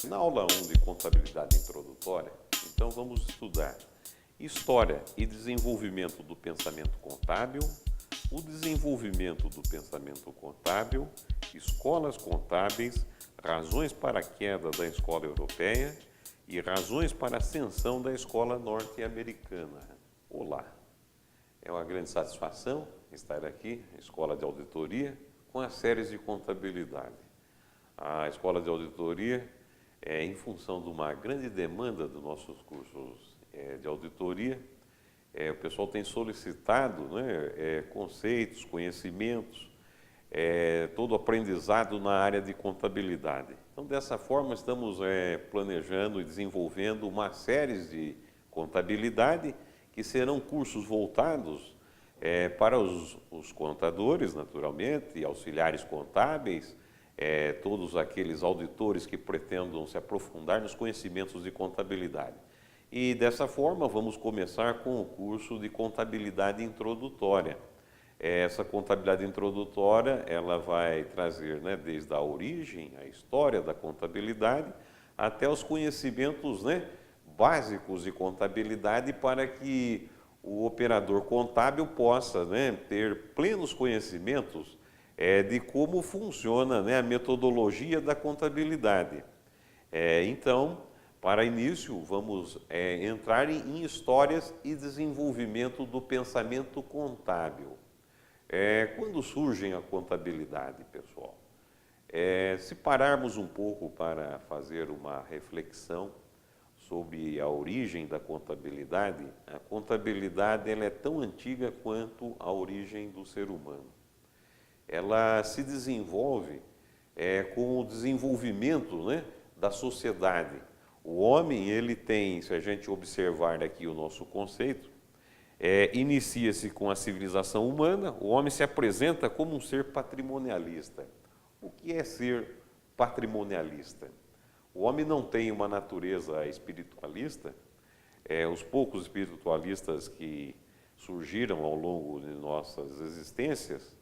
Na aula 1 de contabilidade introdutória, então vamos estudar história e desenvolvimento do pensamento contábil, o desenvolvimento do pensamento contábil, escolas contábeis, razões para a queda da escola europeia e razões para a ascensão da escola norte-americana. Olá! É uma grande satisfação estar aqui na Escola de Auditoria com as séries de contabilidade. A Escola de Auditoria em função de uma grande demanda dos nossos cursos de auditoria, o pessoal tem solicitado, né, conceitos, conhecimentos, todo o aprendizado na área de contabilidade. Então, dessa forma, estamos planejando e desenvolvendo uma série de contabilidade que serão cursos voltados para os contadores, naturalmente, e auxiliares contábeis, todos aqueles auditores que pretendam se aprofundar nos conhecimentos de contabilidade. E dessa forma vamos começar com o curso de contabilidade introdutória. Essa contabilidade introdutória, ela vai trazer, né, desde a origem, a história da contabilidade, até os conhecimentos, né, básicos de contabilidade para que o operador contábil possa, né, ter plenos conhecimentos de como funciona, né, a metodologia da contabilidade. Então, para início, vamos entrar em histórias e desenvolvimento do pensamento contábil. Quando surge a contabilidade, pessoal? Se pararmos um pouco para fazer uma reflexão sobre a origem da contabilidade, a contabilidade ela é tão antiga quanto a origem do ser humano. Ela se desenvolve com o desenvolvimento, né, da sociedade. O homem, ele tem, se a gente observar aqui o nosso conceito, inicia-se com a civilização humana, o homem se apresenta como um ser patrimonialista. O que é ser patrimonialista? O homem não tem uma natureza espiritualista, os poucos espiritualistas que surgiram ao longo de nossas existências,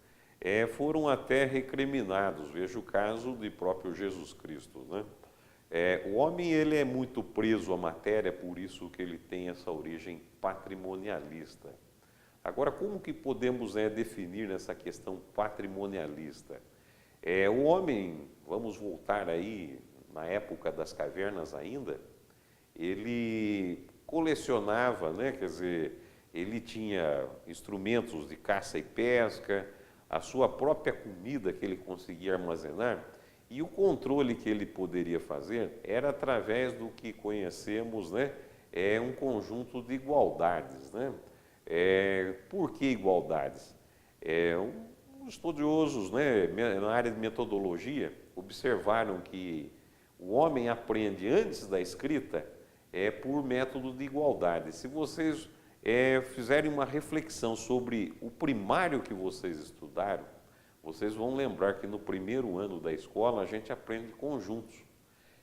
foram até recriminados. Veja o caso de próprio Jesus Cristo, né? O homem ele é muito preso à matéria, por isso que ele tem essa origem patrimonialista. Agora, como que podemos definir essa questão patrimonialista? O homem, vamos voltar aí na época das cavernas ainda, ele colecionava, né? Quer dizer, ele tinha instrumentos de caça e pesca, a sua própria comida que ele conseguia armazenar, e o controle que ele poderia fazer era através do que conhecemos, né, um conjunto de igualdades, né? Por que igualdades? Os estudiosos, né, na área de metodologia observaram que o homem aprende antes da escrita por método de igualdade. Se vocês fizerem uma reflexão sobre o primário que vocês estudaram, vocês vão lembrar que no primeiro ano da escola a gente aprende conjuntos.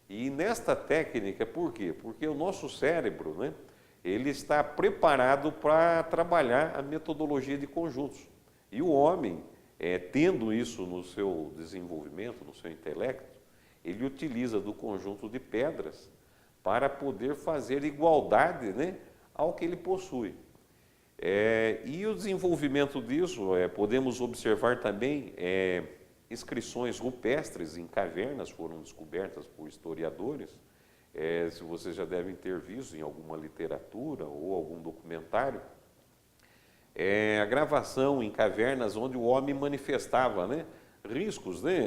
E nesta técnica, por quê? Porque o nosso cérebro, né, ele está preparado para trabalhar a metodologia de conjuntos. E o homem, tendo isso no seu desenvolvimento, no seu intelecto, ele utiliza do conjunto de pedras para poder fazer igualdade, né, ao que ele possui. E o desenvolvimento disso, podemos observar também inscrições rupestres em cavernas, foram descobertas por historiadores, se vocês já devem ter visto em alguma literatura ou algum documentário, a gravação em cavernas onde o homem manifestava, né, riscos, né,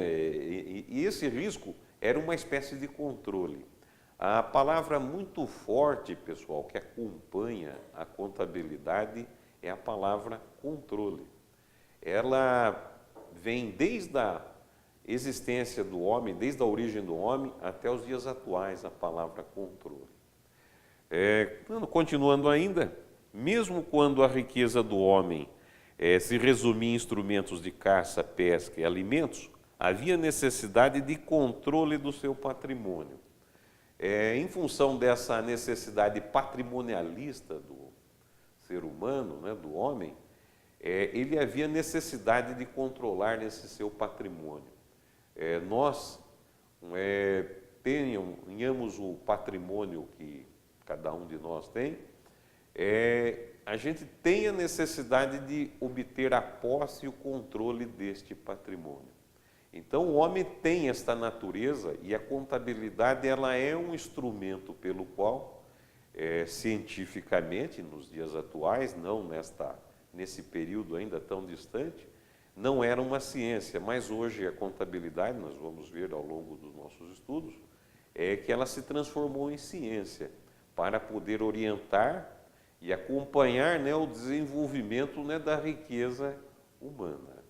e esse risco era uma espécie de controle. A palavra muito forte, pessoal, que acompanha a contabilidade é a palavra controle. Ela vem desde a existência do homem, desde a origem do homem até os dias atuais, a palavra controle. Continuando ainda, mesmo quando a riqueza do homem se resumia em instrumentos de caça, pesca e alimentos, havia necessidade de controle do seu patrimônio. Em função dessa necessidade patrimonialista do ser humano, né, do homem, ele havia necessidade de controlar esse seu patrimônio. Nós tenhamos o patrimônio que cada um de nós tem, a gente tem a necessidade de obter a posse e o controle deste patrimônio. Então, o homem tem esta natureza e a contabilidade ela é um instrumento pelo qual, cientificamente, nos dias atuais, não nesse período ainda tão distante, não era uma ciência, mas hoje a contabilidade, nós vamos ver ao longo dos nossos estudos, que ela se transformou em ciência para poder orientar e acompanhar, né, o desenvolvimento, né, da riqueza humana.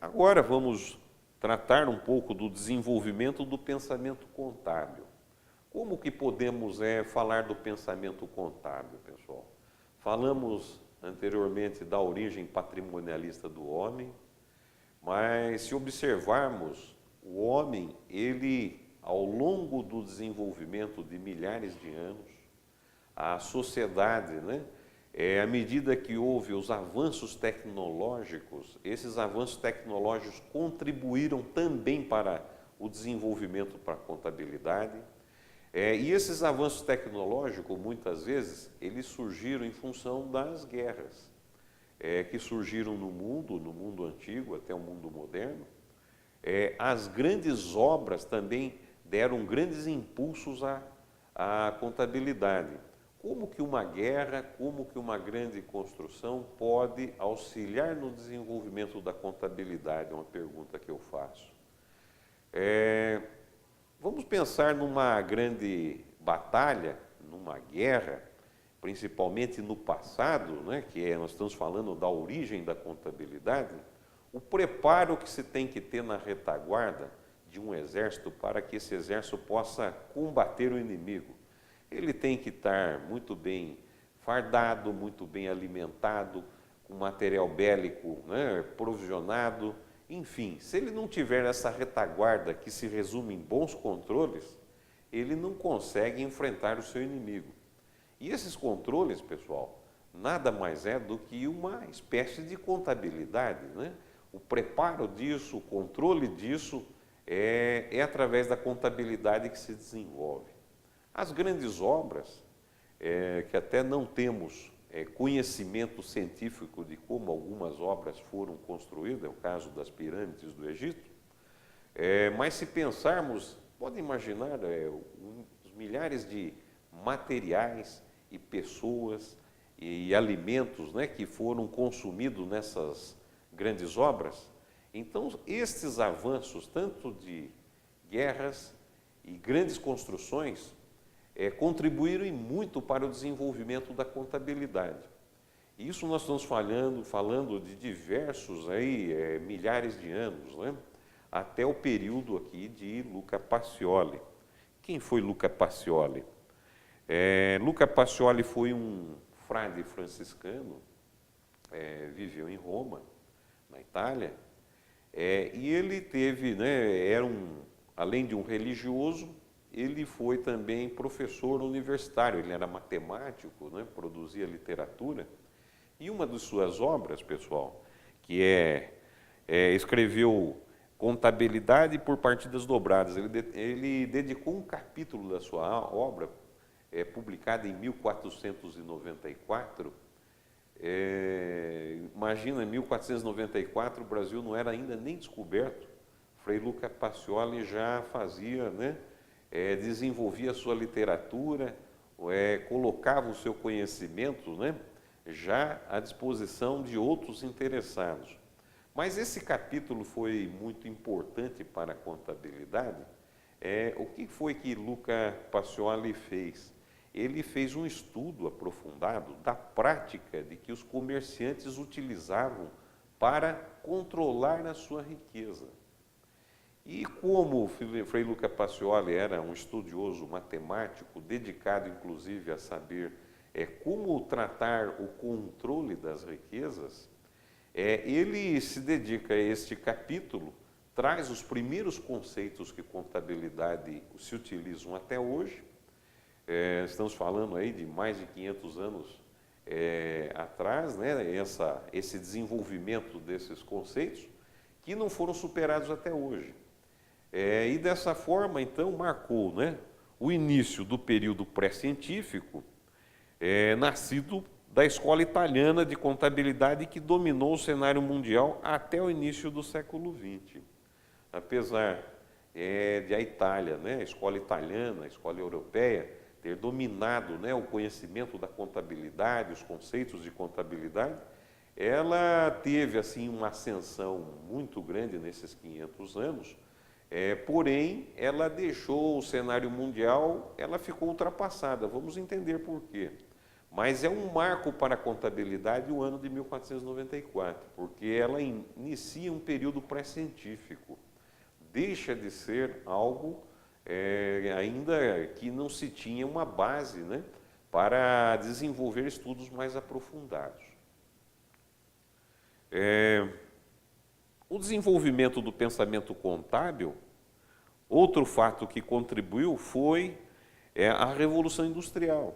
Agora vamos tratar um pouco do desenvolvimento do pensamento contábil. Como que podemos falar do pensamento contábil, pessoal? Falamos anteriormente da origem patrimonialista do homem, mas se observarmos, o homem, ele, ao longo do desenvolvimento de milhares de anos, a sociedade, né, à medida que houve os avanços tecnológicos, esses avanços tecnológicos contribuíram também para o desenvolvimento para a contabilidade. E esses avanços tecnológicos, muitas vezes, eles surgiram em função das guerras, que surgiram no mundo antigo até o mundo moderno. As grandes obras também deram grandes impulsos à contabilidade. Como que uma guerra, como que uma grande construção pode auxiliar no desenvolvimento da contabilidade? É uma pergunta que eu faço. Vamos pensar numa grande batalha, numa guerra, principalmente no passado, né, nós estamos falando da origem da contabilidade, o preparo que se tem que ter na retaguarda de um exército para que esse exército possa combater o inimigo. Ele tem que estar muito bem fardado, muito bem alimentado, com material bélico, né, provisionado. Enfim, se ele não tiver essa retaguarda que se resume em bons controles, ele não consegue enfrentar o seu inimigo. E esses controles, pessoal, nada mais é do que uma espécie de contabilidade, né? O preparo disso, o controle disso é através da contabilidade que se desenvolve. As grandes obras, que até não temos conhecimento científico de como algumas obras foram construídas, é o caso das pirâmides do Egito, mas se pensarmos, pode imaginar os milhares de materiais e pessoas e alimentos, né, que foram consumidos nessas grandes obras. Então, estes avanços, tanto de guerras e grandes construções, contribuíram muito para o desenvolvimento da contabilidade. Isso nós estamos falando de diversos milhares de anos, né? Até o período aqui de Luca Pacioli. Quem foi Luca Pacioli? Luca Pacioli foi um frade franciscano, viveu em Roma, na Itália, e ele teve, né, além de um religioso, ele foi também professor universitário, ele era matemático, né, produzia literatura, e uma de suas obras, pessoal, que escreveu Contabilidade por Partidas Dobradas, ele dedicou um capítulo da sua obra, publicada em 1494, imagina, em 1494 o Brasil não era ainda nem descoberto, Frei Luca Pacioli já fazia, né, desenvolvia a sua literatura, colocava o seu conhecimento, né, já à disposição de outros interessados. Mas esse capítulo foi muito importante para a contabilidade. O que foi que Luca Pacioli fez? Ele fez um estudo aprofundado da prática de que os comerciantes utilizavam para controlar a sua riqueza. E como o Frei Luca Pacioli era um estudioso matemático, dedicado inclusive a saber como tratar o controle das riquezas, ele se dedica a este capítulo, traz os primeiros conceitos que contabilidade se utilizam até hoje. Estamos falando aí de mais de 500 anos atrás, né, esse desenvolvimento desses conceitos, que não foram superados até hoje. E dessa forma, então, marcou, né, o início do período pré-científico, nascido da escola italiana de contabilidade que dominou o cenário mundial até o início do século XX. Apesar de a Itália, né, a escola italiana, a escola europeia, ter dominado, né, o conhecimento da contabilidade, os conceitos de contabilidade, ela teve assim uma ascensão muito grande nesses 500 anos, porém, ela deixou o cenário mundial, ela ficou ultrapassada. Vamos entender por quê. Mas é um marco para a contabilidade o ano de 1494, porque ela inicia um período pré-científico. Deixa de ser algo ainda que não se tinha uma base, né, para desenvolver estudos mais aprofundados. O desenvolvimento do pensamento contábil, outro fato que contribuiu foi a Revolução Industrial.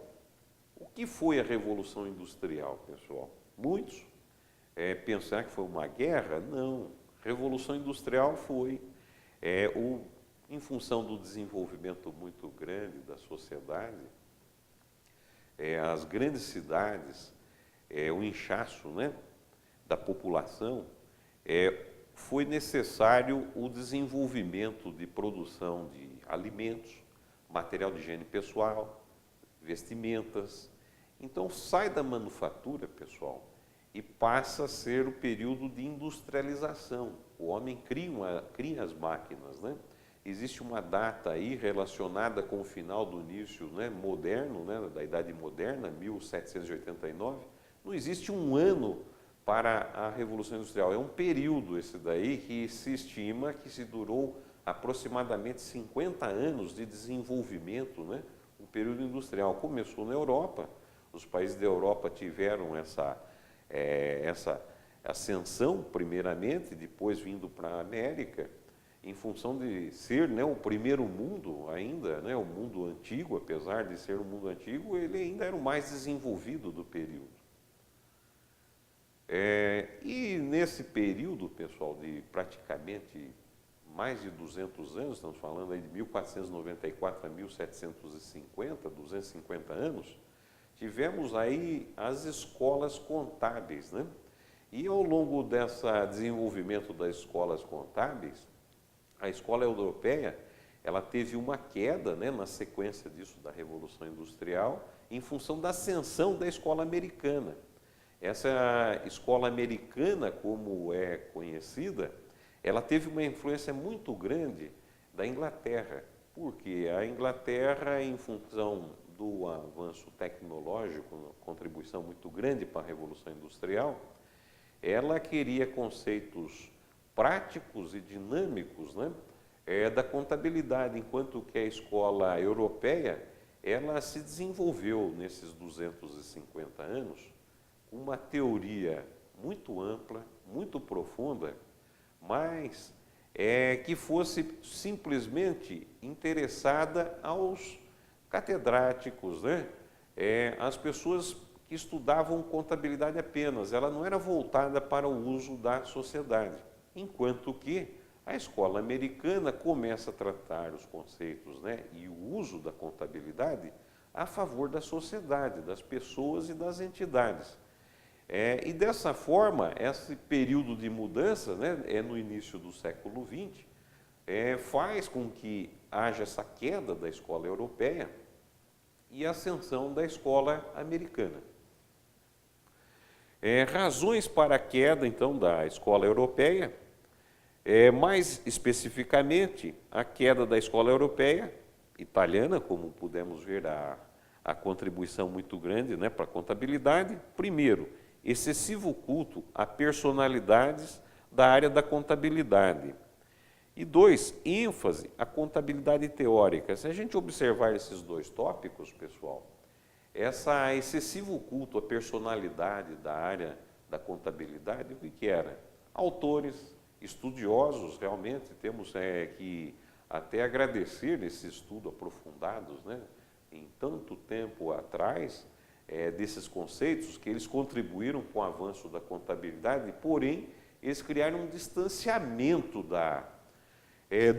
O que foi a Revolução Industrial, pessoal? Muitos pensar que foi uma guerra? Não. Revolução Industrial foi em função do desenvolvimento muito grande da sociedade, as grandes cidades, o inchaço, né, da população, foi necessário o desenvolvimento de produção de alimentos, material de higiene pessoal, vestimentas. Então, sai da manufatura, pessoal, e passa a ser o período de industrialização. O homem cria as máquinas, né? Existe uma data aí relacionada com o final do início, né, moderno, né, da Idade Moderna, 1789. Não existe um ano para a Revolução Industrial. É um período esse daí que se estima que se durou aproximadamente 50 anos de desenvolvimento, né, um período industrial. Começou na Europa, os países da Europa tiveram essa ascensão primeiramente, depois vindo para a América, em função de ser, né, o primeiro mundo ainda, né, o mundo antigo, apesar de ser um mundo antigo, ele ainda era o mais desenvolvido do período. E nesse período, pessoal, de praticamente mais de 200 anos, estamos falando aí de 1494 a 1750, 250 anos, tivemos aí as escolas contábeis, né? E ao longo desse desenvolvimento das escolas contábeis, a escola europeia, ela teve uma queda, né, na sequência disso da Revolução Industrial, em função da ascensão da escola americana. Essa escola americana, como é conhecida, ela teve uma influência muito grande da Inglaterra, porque a Inglaterra, em função do avanço tecnológico, uma contribuição muito grande para a Revolução Industrial, ela queria conceitos práticos e dinâmicos, né, da contabilidade, enquanto que a escola europeia, ela se desenvolveu nesses 250 anos com uma teoria muito ampla, muito profunda, mas que fosse simplesmente interessada aos catedráticos, né, às pessoas que estudavam contabilidade apenas. Ela não era voltada para o uso da sociedade, enquanto que a escola americana começa a tratar os conceitos, né, e o uso da contabilidade a favor da sociedade, das pessoas e das entidades. E dessa forma, esse período de mudança, né, no início do século XX, faz com que haja essa queda da escola europeia e a ascensão da escola americana. Razões para a queda, então, da escola europeia, mais especificamente, a queda da escola europeia, italiana, como pudemos ver, a contribuição muito grande, né, para a contabilidade. Primeiro, excessivo culto a personalidades da área da contabilidade. E dois, ênfase à contabilidade teórica. Se a gente observar esses dois tópicos, pessoal, esse excessivo culto à personalidade da área da contabilidade, o que era? Autores, estudiosos, realmente, temos que até agradecer esse estudo aprofundado, né, em tanto tempo atrás, desses conceitos, que eles contribuíram com o avanço da contabilidade, porém, eles criaram um distanciamento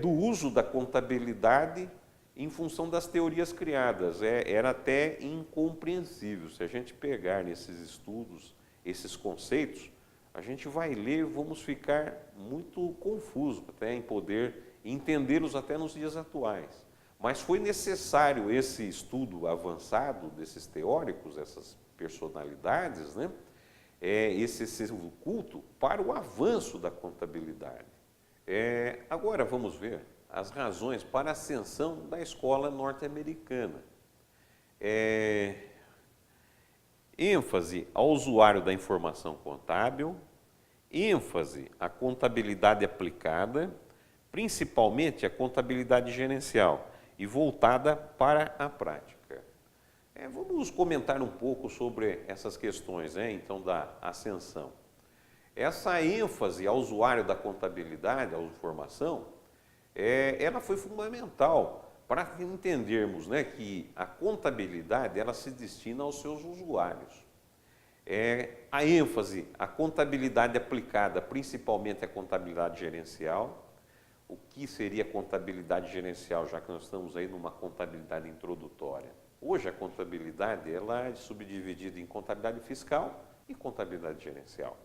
do uso da contabilidade em função das teorias criadas. Era até incompreensível. Se a gente pegar nesses estudos, esses conceitos, a gente vai ler, vamos ficar muito confusos até em poder entendê-los até nos dias atuais. Mas foi necessário esse estudo avançado desses teóricos, essas personalidades, né? Esse excessivo culto para o avanço da contabilidade. Agora vamos ver as razões para a ascensão da escola norte-americana. Ênfase ao usuário da informação contábil, ênfase à contabilidade aplicada, principalmente a contabilidade gerencial e voltada para a prática. Vamos comentar um pouco sobre essas questões, então, da ascensão. Essa ênfase ao usuário da contabilidade, à informação, ela foi fundamental para entendermos, né, que a contabilidade ela se destina aos seus usuários. A ênfase, a contabilidade aplicada, principalmente a contabilidade gerencial. O que seria contabilidade gerencial, já que nós estamos aí numa contabilidade introdutória? Hoje a contabilidade ela é subdividida em contabilidade fiscal e contabilidade gerencial.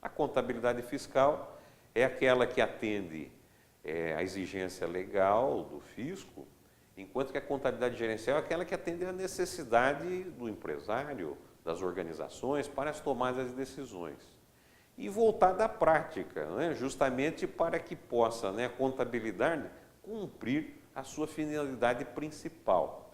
A contabilidade fiscal é aquela que atende a exigência legal do fisco, enquanto que a contabilidade gerencial é aquela que atende à necessidade do empresário, das organizações, para as tomadas de decisões. E voltada à prática, né? Justamente para que possa, né, a contabilidade cumprir a sua finalidade principal.